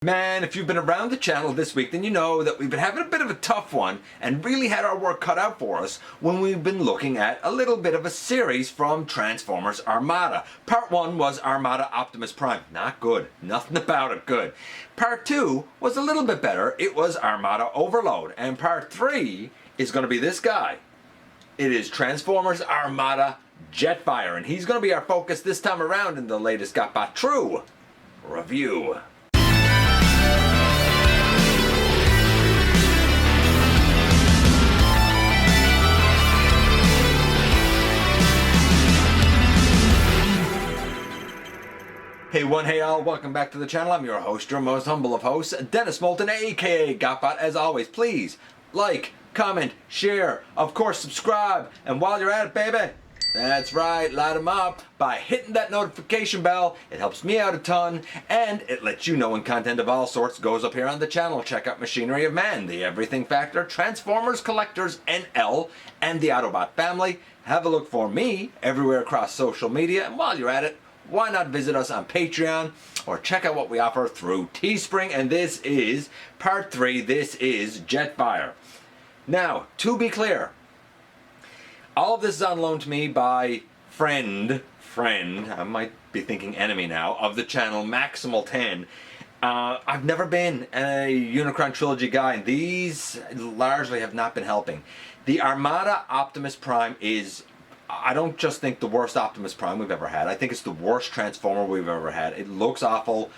Man, if you've been around the channel this week, then you know that we've been having a bit of a tough one and really had our work cut out for us when we've been looking at a little bit of a series from Transformers Armada. Part 1 was Armada Optimus Prime. Not good. Nothing about it good. Part 2 was a little bit better. It was Armada Overload. And Part 3 is going to be this guy. It is Transformers Armada Jetfire. And he's going to be our focus this time around in the latest GotBot True review. Hey one, hey all, welcome back to the channel. I'm your host, your most humble of hosts, Dennis Moulton, aka GotBot. As always, please like, comment, share, of course subscribe, and while you're at it, baby, that's right, light them up by hitting that notification bell. It helps me out a ton, and it lets you know when content of all sorts goes up here on the channel. Check out Machinery of Man, The Everything Factor, Transformers Collectors NL, and the Autobot family. Have a look for me everywhere across social media, and while you're at it, why not visit us on Patreon or check out what we offer through Teespring. And this is part 3. This is Jetfire. Now, to be clear, all of this is on loan to me by friend, I might be thinking enemy now, of the channel, Maximal10. I've never been a Unicron Trilogy guy, and these largely have not been helping. The Armada Optimus Prime is, I don't just think, the worst Optimus Prime we've ever had. I think it's the worst Transformer we've ever had. It looks awful.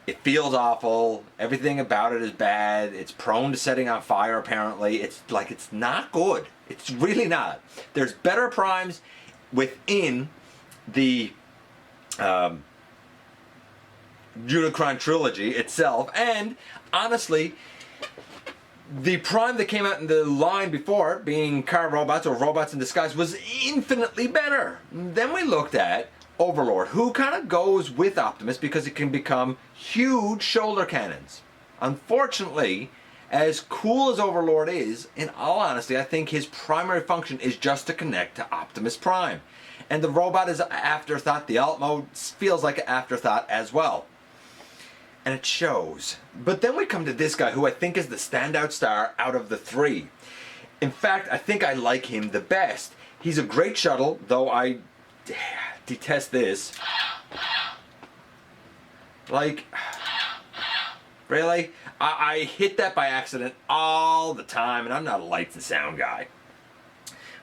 It feels awful. Everything about it is bad. It's prone to setting on fire, apparently. It's not good. It's really not. There's better Primes within the Unicron Trilogy itself. And, honestly, the Prime that came out in the line before, being car robots or robots in disguise, was infinitely better. Then we looked at Overlord, who kind of goes with Optimus because it can become huge shoulder cannons. Unfortunately, as cool as Overlord is, in all honesty, I think his primary function is just to connect to Optimus Prime. And the robot is an afterthought. The alt mode feels like an afterthought as well. And it shows. But then we come to this guy, who I think is the standout star out of the three. In fact, I think I like him the best. He's a great shuttle, though I detest this. Like, really? I hit that by accident all the time, and I'm not a lights and sound guy.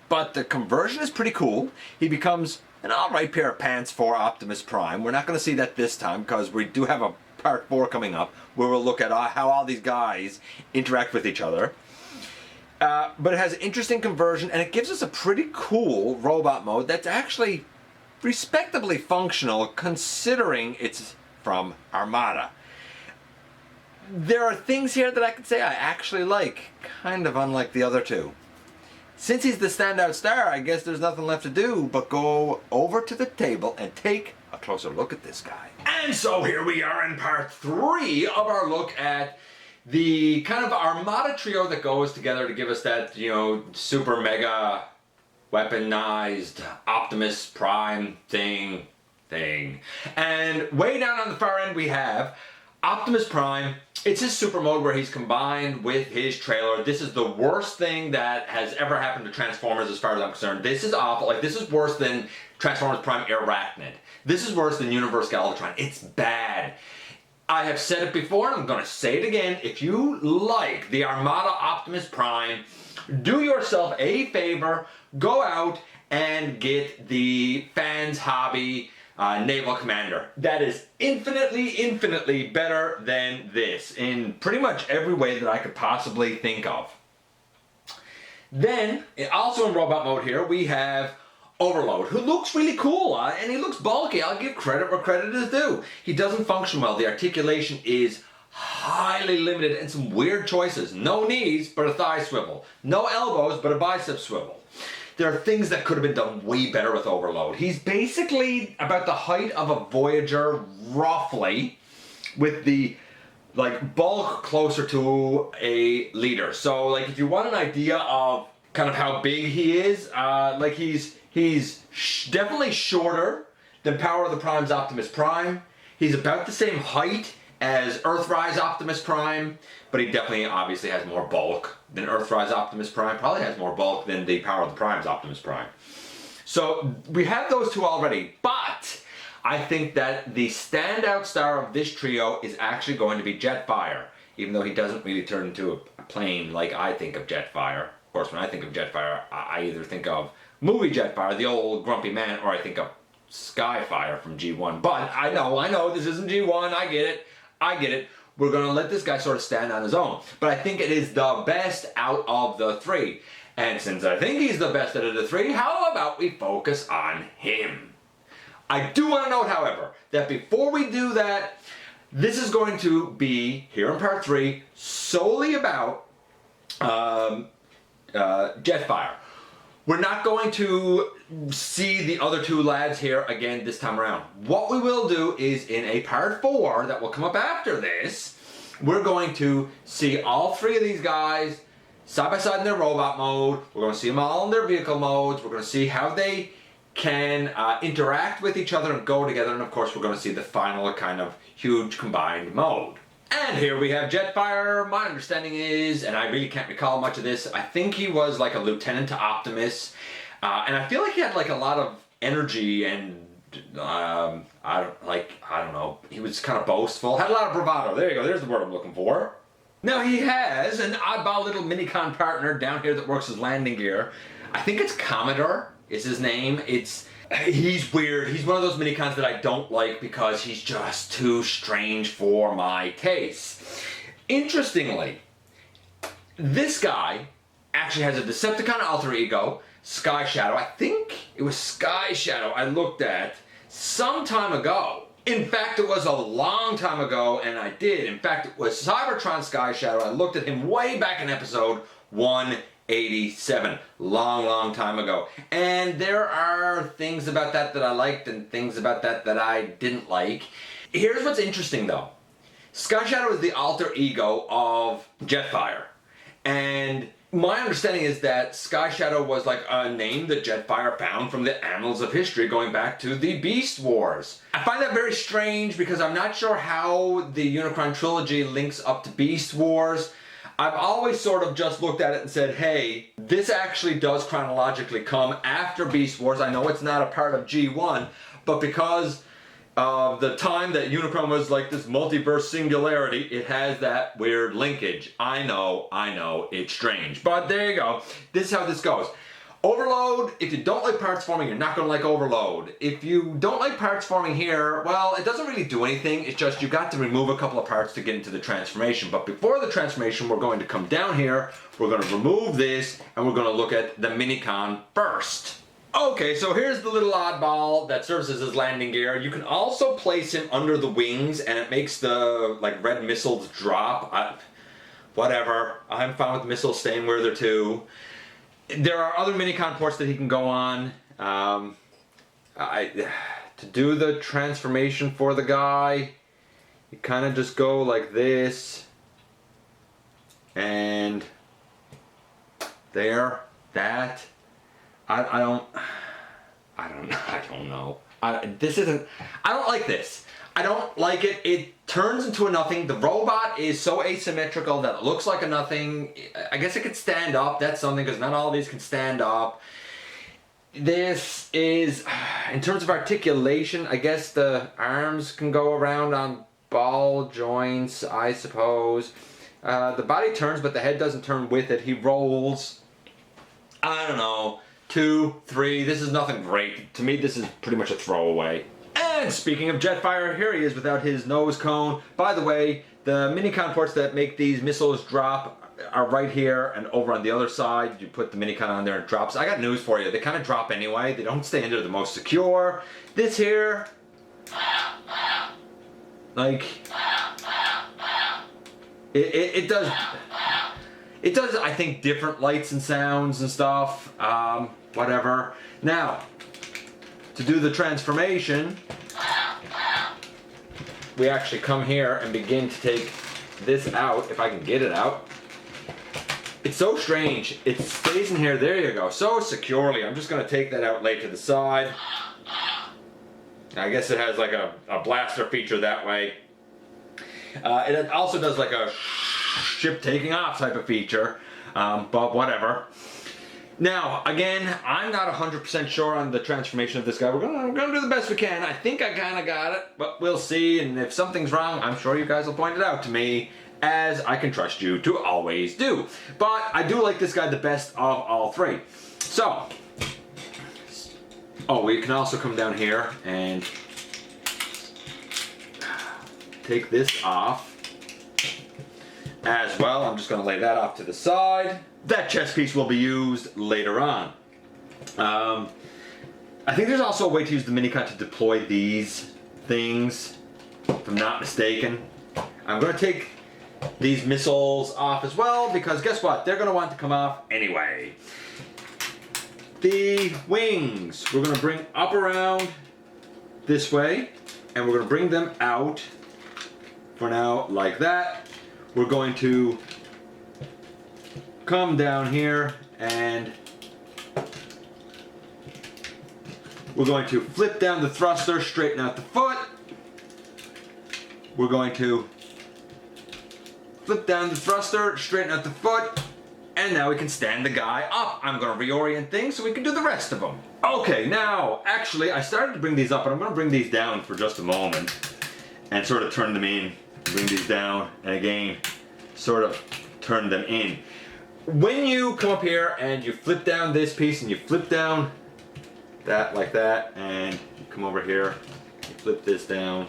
But the conversion is pretty cool. He becomes an alright pair of pants for Optimus Prime. We're not going to see that this time, because we do have a Part 4 coming up, where we'll look at how all these guys interact with each other. But it has interesting conversion, and it gives us a pretty cool robot mode that's actually respectably functional, considering it's from Armada. There are things here that I could say I actually like, kind of unlike the other two. Since he's the standout star, I guess there's nothing left to do but go over to the table and take a closer look at this guy. And so here we are in part 3 of our look at the kind of Armada trio that goes together to give us that, you know, super mega weaponized Optimus Prime thing. And way down on the far end we have Optimus Prime. It's his super mode where he's combined with his trailer. This is the worst thing that has ever happened to Transformers as far as I'm concerned. This is awful. Like, this is worse than Transformers Prime Arachnid. This is worse than Universe Galvatron. It's bad. I have said it before, and I'm going to say it again. If you like the Armada Optimus Prime, do yourself a favor. Go out and get the Fans Hobby Naval Commander. That is infinitely better than this in pretty much every way that I could possibly think of. Then, also in robot mode here, we have Overload, who looks really cool, and he looks bulky. I'll give credit where credit is due. He doesn't function well. The articulation is highly limited, and some weird choices. No knees, but a thigh swivel. No elbows, but a bicep swivel. There are things that could have been done way better with Overload. He's basically about the height of a Voyager, roughly, with the bulk closer to a leader. So if you want an idea of kind of how big he is, he's definitely shorter than Power of the Prime's Optimus Prime. He's about the same height as Earthrise Optimus Prime, but he definitely obviously has more bulk than Earthrise Optimus Prime. Probably has more bulk than the Power of the Prime's Optimus Prime. So we have those two already, but I think that the standout star of this trio is actually going to be Jetfire, even though he doesn't really turn into a plane like I think of Jetfire. Of course, when I think of Jetfire, I either think of movie Jetfire, the old grumpy man, or I think of Skyfire from G1. But I know, this isn't G1, I get it. We're gonna let this guy sort of stand on his own. But I think it is the best out of the three. And since I think he's the best out of the three, how about we focus on him? I do want to note, however, that before we do that, this is going to be, here in part 3, solely about Jetfire. We're not going to see the other two lads here again this time around. What we will do is in a part 4 that will come up after this, we're going to see all three of these guys side by side in their robot mode. We're going to see them all in their vehicle modes. We're going to see how they can interact with each other and go together. And of course, we're going to see the final kind of huge combined mode. And here we have Jetfire. My understanding is, and I really can't recall much of this, I think he was like a lieutenant to Optimus. And I feel like he had like a lot of energy and I don't know, he was kind of boastful, had a lot of bravado. There you go, there's the word I'm looking for. Now he has an oddball little minicon partner down here that works as landing gear. I think it's Commodore is his name. He's weird. He's one of those minicons that I don't like because he's just too strange for my taste. Interestingly, this guy actually has a Decepticon alter ego, Sky Shadow. I think it was Sky Shadow I looked at some time ago. In fact, it was a long time ago, and I did. In fact, it was Cybertron Sky Shadow. I looked at him way back in episode 187. Long time ago. And there are things about that that I liked and things about that that I didn't like. Here's what's interesting, though. Sky Shadow is the alter ego of Jetfire. And my understanding is that Sky Shadow was like a name that Jetfire found from the annals of history going back to the Beast Wars. I find that very strange because I'm not sure how the Unicron trilogy links up to Beast Wars. I've always sort of just looked at it and said, hey, this actually does chronologically come after Beast Wars. I know it's not a part of G1, but because of the time that Unicron was like this multiverse singularity, it has that weird linkage. I know, it's strange. But there you go. This is how this goes. Overload, if you don't like parts forming, you're not going to like Overload. If you don't like parts forming here, well, it doesn't really do anything. It's just you got to remove a couple of parts to get into the transformation. But before the transformation, we're going to come down here, we're going to remove this, and we're going to look at the minicon first. Okay, so here's the little oddball that serves as his landing gear. You can also place him under the wings, and it makes the like red missiles drop. Whatever, I'm fine with missiles staying where they're to. There are other minicon ports that he can go on. To do the transformation for the guy, you kind of just go like this, and there, that. I don't know. I don't like this. I don't like it. It turns into a nothing. The robot is so asymmetrical that it looks like a nothing. I guess it could stand up. That's something because not all of these can stand up. This is, in terms of articulation, I guess the arms can go around on ball joints, I suppose. The body turns, but the head doesn't turn with it. He rolls. I don't know. 2, 3, this is nothing great. To me, this is pretty much a throwaway. And speaking of Jetfire, here he is without his nose cone. By the way, the minicon ports that make these missiles drop are right here and over on the other side. You put the minicon on there and it drops. I got news for you. They kind of drop anyway. They don't stay under the most secure. This here, like, it does, I think, different lights and sounds and stuff. Whatever. Now, to do the transformation, we actually come here and begin to take this out, if I can get it out. It's so strange. It stays in here, there you go, so securely. I'm just going to take that out, lay to the side. I guess it has like a blaster feature that way. It also does like a ship taking off type of feature, but whatever. Now, again, I'm not 100% sure on the transformation of this guy. We're gonna do the best we can. I think I kind of got it, but we'll see. And if something's wrong, I'm sure you guys will point it out to me, as I can trust you to always do. But I do like this guy the best of all three. So, oh, we can also come down here and take this off as well. I'm just gonna lay that off to the side. That chest piece will be used later on. I think there's also a way to use the minicon to deploy these things, if I'm not mistaken. I'm going to take these missiles off as well, because guess what? They're going to want to come off anyway. The wings, we're going to bring up around this way, and we're going to bring them out for now like that. We're going to come down here and we're going to flip down the thruster, straighten out the foot. We're going to flip down the thruster, straighten out the foot, and now we can stand the guy up. I'm going to reorient things so we can do the rest of them. Okay, now, actually, I started to bring these up, but I'm going to bring these down for just a moment and sort of turn them in. Bring these down, and again, sort of turn them in. When you come up here and you flip down this piece and you flip down that like that, and you come over here, you flip this down,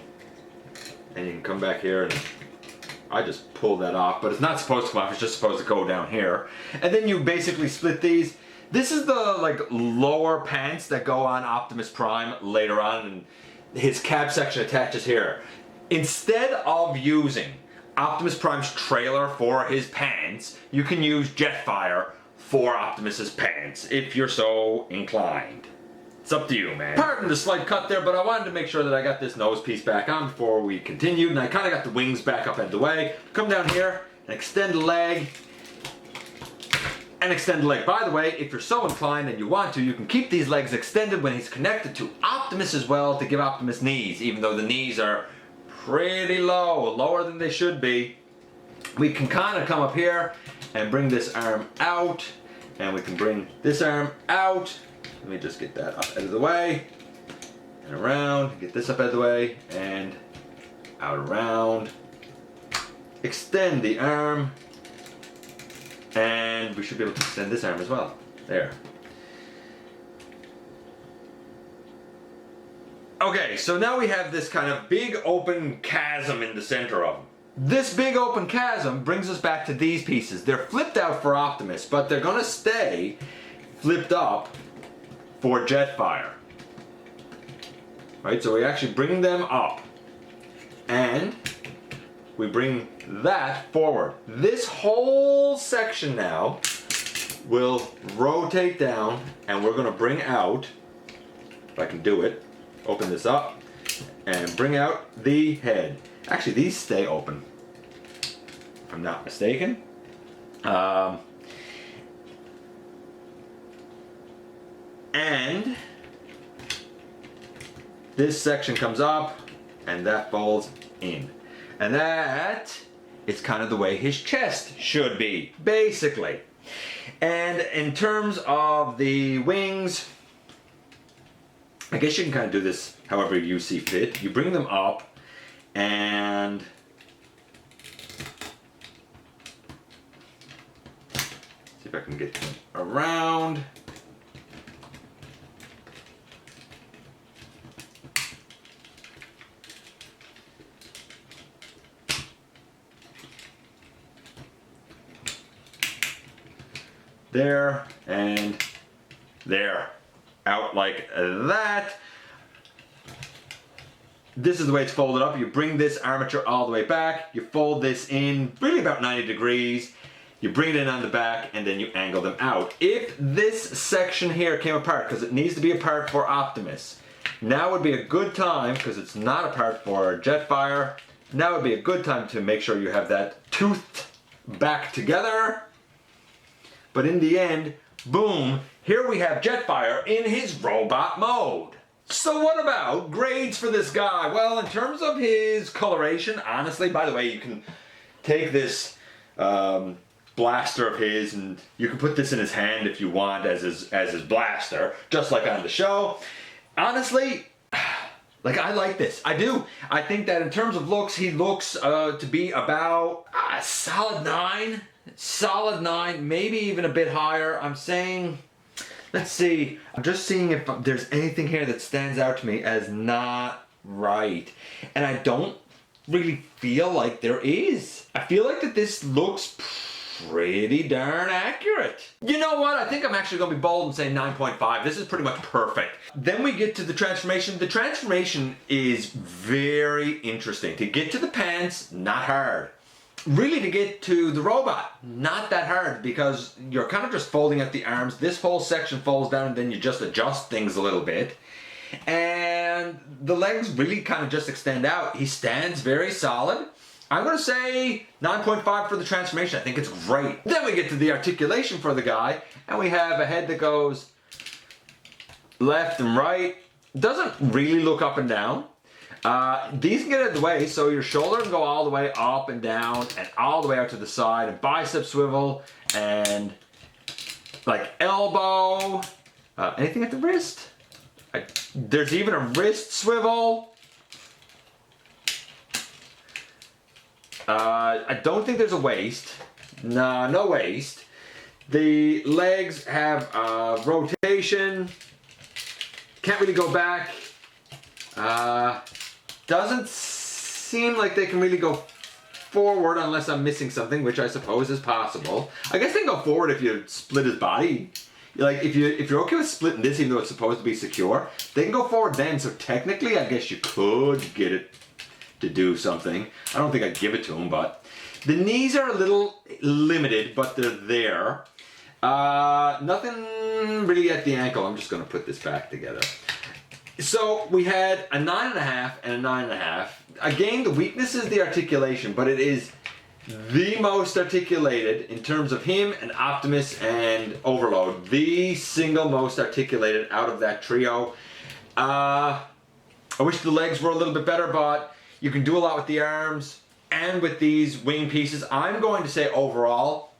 and you can come back here, and I just pull that off, but it's not supposed to come off, it's just supposed to go down here. And then you basically split these. This is the like lower pants that go on Optimus Prime later on, and his cab section attaches here. Instead of using Optimus Prime's trailer for his pants, you can use Jetfire for Optimus's pants, if you're so inclined. It's up to you, man. Pardon the slight cut there, but I wanted to make sure that I got this nose piece back on before we continued, and I kind of got the wings back up and away. Come down here and extend the leg, and extend the leg. By the way, if you're so inclined and you want to, you can keep these legs extended when he's connected to Optimus as well, to give Optimus knees, even though the knees are pretty low, lower than they should be. We can kind of come up here and bring this arm out, and we can bring this arm out. Let me just get that up out of the way, and around, get this up out of the way, and out around. Extend the arm, and we should be able to extend this arm as well. There. Okay, so now we have this kind of big open chasm in the center of them. This big open chasm brings us back to these pieces. They're flipped out for Optimus, but they're gonna stay flipped up for Jetfire. Right, so we actually bring them up, and we bring that forward. This whole section now will rotate down, and we're gonna bring out, if I can do it, open this up and bring out the head. Actually, these stay open, if I'm not mistaken. And this section comes up and that folds in. And that is kind of the way his chest should be, basically. And in terms of the wings, I guess you can kind of do this however you see fit. You bring them up and see if I can get them around. There and there. Out like that. This is the way it's folded up. You bring this armature all the way back, you fold this in really about 90 degrees, you bring it in on the back, and then you angle them out. If this section here came apart, because it needs to be apart for Optimus, now would be a good time, because it's not apart for Jetfire, now would be a good time to make sure you have that toothed back together. But in the end, boom, here we have Jetfire in his robot mode. So what about grades for this guy? Well, in terms of his coloration, honestly, by the way, you can take this blaster of his and you can put this in his hand if you want as his blaster, just like on the show. Honestly, like, I like this. I do. I think that in terms of looks, he looks to be about a solid 9. Solid 9, maybe even a bit higher. I'm saying, let's see. I'm just seeing if there's anything here that stands out to me as not right. And I don't really feel like there is. I feel like that this looks pretty darn accurate. You know what? I think I'm actually going to be bold and say 9.5. This is pretty much perfect. Then we get to the transformation. The transformation is very interesting. To get to the pants, not hard. Really, to get to the robot, not that hard, because you're kind of just folding out the arms. This whole section folds down and then you just adjust things a little bit. And the legs really kind of just extend out. He stands very solid. I'm going to say 9.5 for the transformation. I think it's great. Then we get to the articulation for the guy, and we have a head that goes left and right. Doesn't really look up and down. These can get out of the way, so your shoulder can go all the way up and down and all the way out to the side, and bicep swivel, and like elbow. Anything at the wrist? There's even a wrist swivel. I don't think there's a waist. No waist. The legs have rotation. Can't really go back. Doesn't seem like they can really go forward unless I'm missing something, which I suppose is possible. I guess they can go forward if you split his body. Like, if you're okay with splitting this, even though it's supposed to be secure, they can go forward then. So technically, I guess you could get it to do something. I don't think I'd give it to him, but the knees are a little limited, but they're there. Nothing really at the ankle. I'm just going to put this back together. So we had a 9.5 and a 9.5. Again, the weakness is the articulation, but it is the most articulated in terms of him and Optimus and Overload. The single most articulated out of that trio. I wish the legs were a little bit better, but you can do a lot with the arms and with these wing pieces. I'm going to say overall,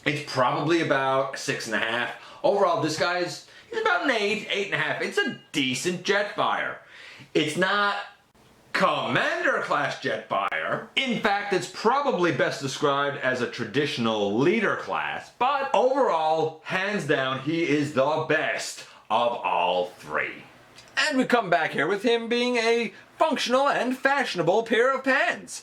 it's probably about a 6.5. Overall, this guy's about an 8, 8.5. It's a decent Jetfire. It's not Commander class Jetfire. In fact, it's probably best described as a traditional leader class, but overall, hands down, he is the best of all three. And we come back here with him being a functional and fashionable pair of pants.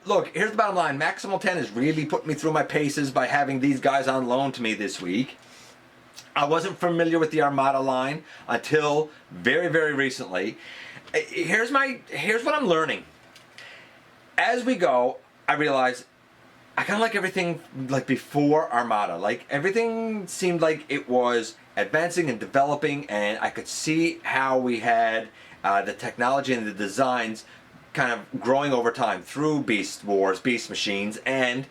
Look, here's the bottom line. Maximal 10 has really put me through my paces by having these guys on loan to me this week. I wasn't familiar with the Armada line until very, very recently. Here's what I'm learning. As we go, I realize I kind of like everything like before Armada. Like, everything seemed like it was advancing and developing, and I could see how we had the technology and the designs kind of growing over time through Beast Wars, Beast Machines, and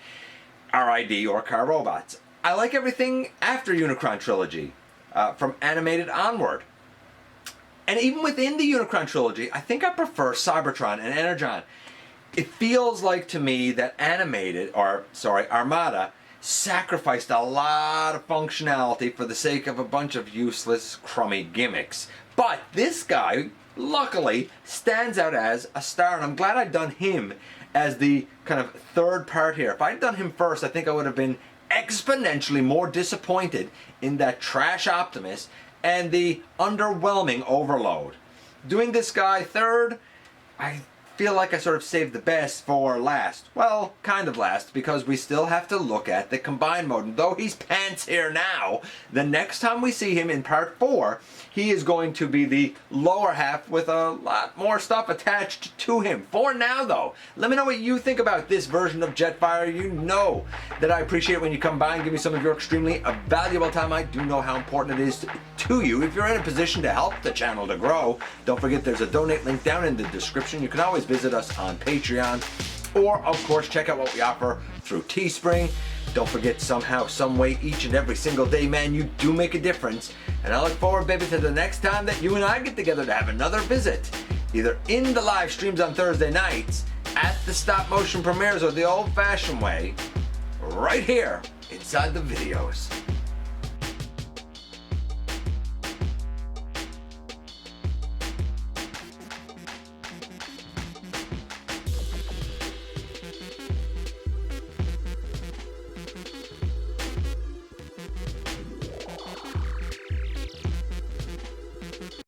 RID or Car Robots. I like everything after Unicron Trilogy, from animated onward. And even within the Unicron Trilogy, I think I prefer Cybertron and Energon. It feels like to me that Armada sacrificed a lot of functionality for the sake of a bunch of useless, crummy gimmicks. But this guy, luckily, stands out as a star, and I'm glad I'd done him as the kind of third part here. If I'd done him first, I think I would have been exponentially more disappointed in that trash Optimus and the underwhelming Overload. Doing this guy third, I feel like I sort of saved the best for last. Well, kind of last, because we still have to look at the combined mode. And though he's pants here now, the next time we see him in part 4, he is going to be the lower half with a lot more stuff attached to him. For now, though, let me know what you think about this version of Jetfire. You know that I appreciate when you come by and give me some of your extremely valuable time. I do know how important it is to you. If you're in a position to help the channel to grow, don't forget there's a donate link down in the description. You can always visit us on Patreon. or of course check out what we offer through Teespring. Don't forget, somehow, some way, each and every single day, man, you do make a difference. And I look forward, baby, to the next time that you and I get together to have another visit, either in the live streams on Thursday nights, at the stop motion premieres, or the old fashioned way, right here inside the videos.